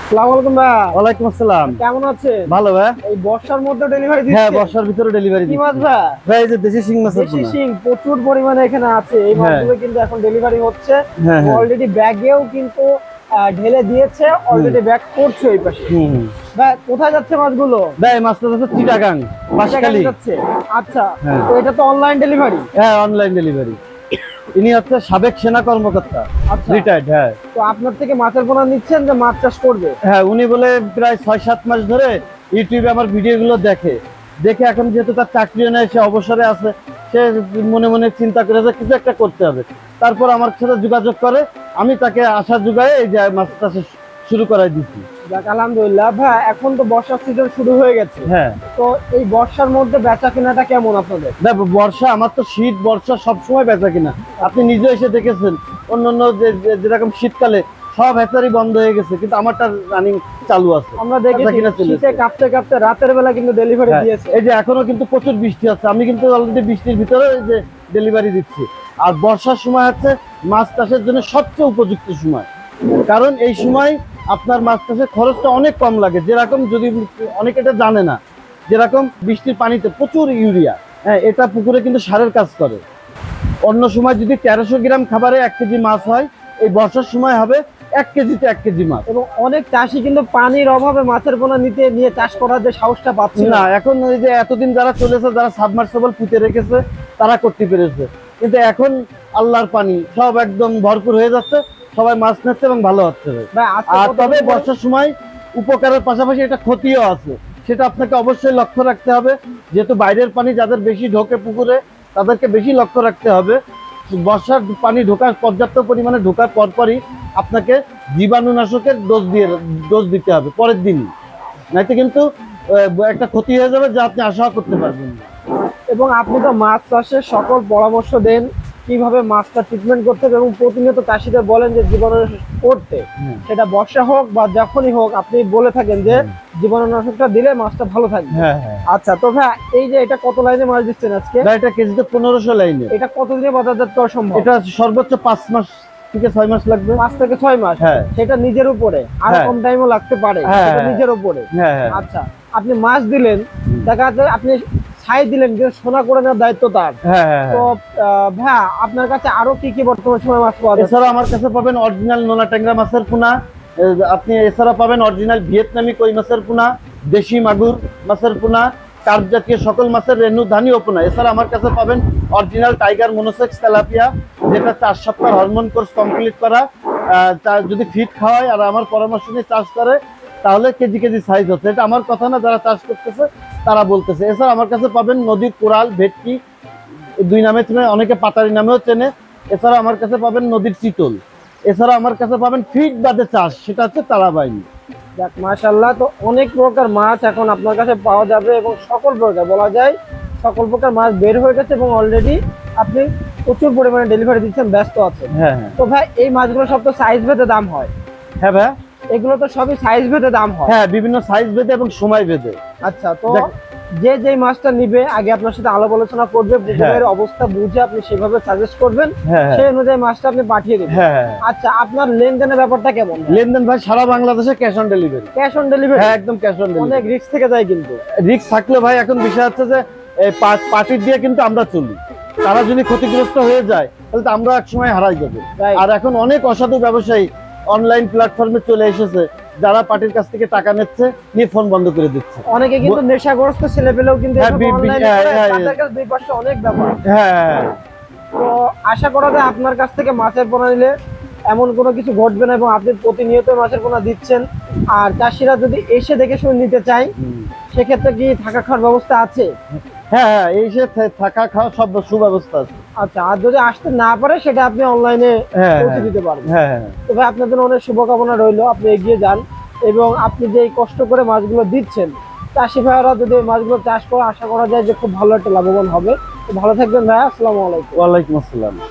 আসসালামু আলাইকুম ভাই। ওয়ালাইকুম আসসালাম। কেমন আছেন? ভালো ভাই। এই বর্ষার মধ্যে ডেলিভারি দিচ্ছেন? হ্যাঁ, বর্ষার ভিতরে ডেলিভারি কি দিচ্ছি। মাছ ভাই? ভাই এই যে দেশি শিং মাছের দেশি পোনা। শিং প্রচুর পরিমাণে এখানে আছে। এই হ্যাঁ। মাছগুলো কিন্তু এখন ডেলিভারি হচ্ছে। হ্যাঁ, হ্যাঁ। অলরেডি ব্যাগেও কিন্তু ঢেলে দিয়েছে, অলরেডি ব্যাগ করছে ওই পাশে। হুম। ভাই কোথায় যাচ্ছে মাছগুলো? ভাই মাছটা যাচ্ছে চিটাগাং, বাঁশখালী। যাচ্ছে। আচ্ছা, হ্যাঁ। তো এটা তো অনলাইন ডেলিভারি? হ্যাঁ, অনলাইন ডেলিভারি। ইনি হচ্ছে সাবেক সেনা কর্মকর্তা, আচ্ছা। রিটায়ার্ড। হ্যাঁ। তো আপনার থেকে মাছের পোনা নিচ্ছেন যে মাছ চাষ করবে? হ্যাঁ, উনি বলে প্রায় 6-7 মাস ধরে ইউটিউবে আমার ভিডিওগুলো দেখে এখন যেহেতু তার চাকরিও নেই, সে অবসরে আছে, সে মনে মনে চিন্তা করে যে কিছু একটা করতে হবে। তারপর আমার সাথে যোগাযোগ করে, আমি তাকে আশা যোগায় এই যে মাছ চাষ শুরু করাই দিচ্ছি। যাক আলহামদুলিল্লাহ। ভাই এখন তো বর্ষার সিজন শুরু হয়ে গেছে। হ্যাঁ। তো এই বর্ষার মধ্যে বেচা কেনাটা কেমন আপনাদের? দেখো, বর্ষা আমার তো শীত বর্ষা সবসময় বেচা কিনা, আপনি নিজে এসে দেখেছেন। অন্যান্য যেরকম শীতকালে সব হ্যাচারি বন্ধ হয়ে গেছে, কিন্তু আমারটা রানিং চালু আছে। আমরা দেখেছি শীতে কাঁপতে কাঁপতে রাতের বেলা কিন্তু ডেলিভারি দিয়েছে। এই যে এখনো কিন্তু প্রচুর বৃষ্টি আছে, আমি কিন্তু অলরেডি বৃষ্টির ভিতরে এই যে ডেলিভারি দিচ্ছি। আর বর্ষার সময় হচ্ছে মাছ চাষের জন্য সবচেয়ে উপযুক্ত সময়, কারণ এই সময় আপনার মাছ চাষের খরচটা অনেক কম লাগে। যেরকম, যদি অনেকে এটা জানে না, যেরকম বৃষ্টির পানিতে প্রচুর ইউরিয়া, হ্যাঁ, এটা পুকুরে কিন্তু সারের কাজ করে। অন্য সময় যদি 1300 গ্রাম খাবারে 1 কেজি মাছ হয়, এই বর্ষার সময় হবে 1 কেজিতে 1 কেজি মাছ। এবং অনেক চাষি কিন্তু পানির অভাবে মাছের পোনা নিয়ে চাষ করার যে সাহসটা পাচ্ছে না। এখন ওই যে এতদিন যারা চলেছে, যারা সাবমার্সিবল পুঁতে রেখেছে, তারা করতে পেরেছে, কিন্তু এখন আল্লাহর পানি সব একদম ভরপুর হয়ে যাচ্ছে, সবাই মাছ নিচ্ছে এবং ভালো হচ্ছে। আর তবে বর্ষার সময় উপকারের পাশাপাশি এটা ক্ষতিও আছে, সেটা আপনাকে অবশ্যই লক্ষ্য রাখতে হবে। যেহেতু বাইরের পানি যাদের বেশি ঢোকে পুকুরে, তাদেরকে বেশি লক্ষ্য রাখতে হবে। বর্ষার পানি ঢোকার পর্যাপ্ত পরিমাণে ঢোকার পরপরই আপনাকে জীবাণুনাশকের ডোজ দিতে হবে পরের দিনই, নাইতে কিন্তু একটা ক্ষতি হয়ে যাবে যা আপনি আশা করতে পারবেন না। এবং আপনি তো মাছ চাষের সকল পরামর্শ দেন কিভাবে মাছটা ট্রিটমেন্ট করতে হবে, এবং প্রতিনিয়ত চাষিদের বলেন যে জীবাণুনাশক করতে, সেটা বর্ষা হোক বা যখনই হোক আপনি বলে থাকেন যে জীবাণুনাশকটা দিলে মাছটা ভালো থাকবে। আচ্ছা, তো ভাই এই যে এটা কত লাইনে মাছ দিচ্ছেন আজকে? এটা কেজিতে 1500 লাইনে। এটা কতদিনে বাজারজাত করা সম্ভব? এটা সর্বোচ্চ 5 মাস থেকে 6 মাস লাগবে। 5 থেকে 6 মাস। হ্যাঁ। সেটা নিজের উপরে, আর কম টাইমও লাগতে পারে, সেটা নিজের উপরে। আচ্ছা, আপনি মাছ দিলেন, দেখা যাচ্ছে আপনি ছাই দিলেন, যে সোনা করে নেওয়ার দায়িত্ব তার। তো ভাই আপনার কাছে আরো কি কি বর্তমান সময় মাছ পাওয়া যায়? এছাড়া আমার কাছে পাবেন অরিজিনাল নোনা ট্যাংরা মাছের পোনা, আপনি এছাড়া পাবেন অরিজিনাল ভিয়েতনামি কই মাছের পোনা, দেশি মাগুর মাছের পোনা, কার্প জাতীয় সকল মাছের রেনু ধানীয় পোনা। এছাড়া আমার কাছে পাবেন অরিজিনাল টাইগার মনোসেক্স তেলাপিয়া, যেটা 4 সপ্তাহ হরমোন কোর্স কমপ্লিট করা। যদি ফিট খাওয়ায় আর আমার পরামর্শ নিয়ে চাষ করে, তাহলে কেজি কেজি সাইজ হচ্ছে। এটা আমার কথা না, যারা চাষ করতেছে তারা বলতেছে। এছাড়া আমার কাছে পাবেন নদীর কোরাল, ভেটকি, 2 নামে চেনে, অনেকে পাতারি নামেও চেনে। এছাড়া আমার কাছে পাবেন নদীর চিতল। এছাড়া আমার কাছে পাবেন ফিট বাদে চাষ, সেটা হচ্ছে তারাবাইনি। যাক মাশাআল্লাহ, তো অনেক প্রকার মাছ এখন আপনার কাছে পাওয়া যাবে, এবং সকল প্রকার বলা যায় সকল প্রকার মাছ বের হয়ে গেছে, এবং অলরেডি আপনি প্রচুর পরিমাণে ডেলিভারি দিচ্ছেন, ব্যস্ত আছেন। তো ভাই এই মাছগুলো সব তো সাইজ ভেদে দাম হয়? হ্যাঁ ভাই, এগুলো তো সবই সাইজ ভেদে দাম হয়? হ্যাঁ, বিভিন্ন সাইজ ভেদে এবং সময় ভেদে। আচ্ছা, তো যে মাছটা নিবে আগে আপনার সাথে আলাপ আলোচনা করবে, পুকুরের অবস্থা বুঝে আপনি সেভাবে সাজেস্ট করবেন, সেই অনুযায়ী মাছটা আপনি পাঠিয়ে দেবেন। আচ্ছা, আপনার লেনদেনের ব্যাপারটা কেমন? লেনদেন ভাই সারা বাংলাদেশে cash on delivery. Cash on delivery? হ্যাঁ, একদম ক্যাশ অন ডেলিভারি। অনেক রিস্ক থেকে যায়, কিন্তু রিস্ক থাকলে ভাই এখন বিষয় হচ্ছে যে পার্টির দিয়ে কিন্তু আমরা চলি, তারা যদি ক্ষতিগ্রস্ত হয়ে যায় তাহলে তো আমরা একসময় হারাই যাবো। আর এখন অনেক অসাধু ব্যবসায়ী অনলাইন প্ল্যাটফর্মে চলে এসেছে, যারা পার্টির কাছ থেকে টাকা নিয়ে ফোন বন্ধ করে দিচ্ছে। অনেকে কিন্তু নেশাগ্রস্ত ছেলেপেলেও কিন্তু দুই পাশে অনেক ব্যাপার। তো আশা করা যায় আপনার কাছ থেকে মাছের পোনা নিলে এমন কোনো কিছু ঘটবে না, এবং আপনি প্রতিনিয়ত মাছের পোনা দিচ্ছেন। আর চাষিরা যদি এসে দেখে শুনে নিতে চায়, সেক্ষেত্রে কি থাকা খাওয়ার ব্যবস্থা আছে? হ্যাঁ, এই সে থাকা খাওয়া সব সুব্যবস্থা আছে। আচ্ছা, আর যদি আসতে না পারে সেটা আপনি অনলাইনে পৌঁছে দিতে পারবেন। তো ভাই আপনার জন্য অনেক শুভকামনা রইলো, আপনি এগিয়ে যান, এবং আপনি যে কষ্ট করে মাছগুলো দিচ্ছেন, চাষি ভাইয়েরা যদি মাছগুলো চাষ করে, আশা করা যায় যে খুব ভালো একটা লাভবান হবে। তো ভালো থাকবেন ভাই, আসসালামু আলাইকুম। ওয়ালাইকুম আসসালাম।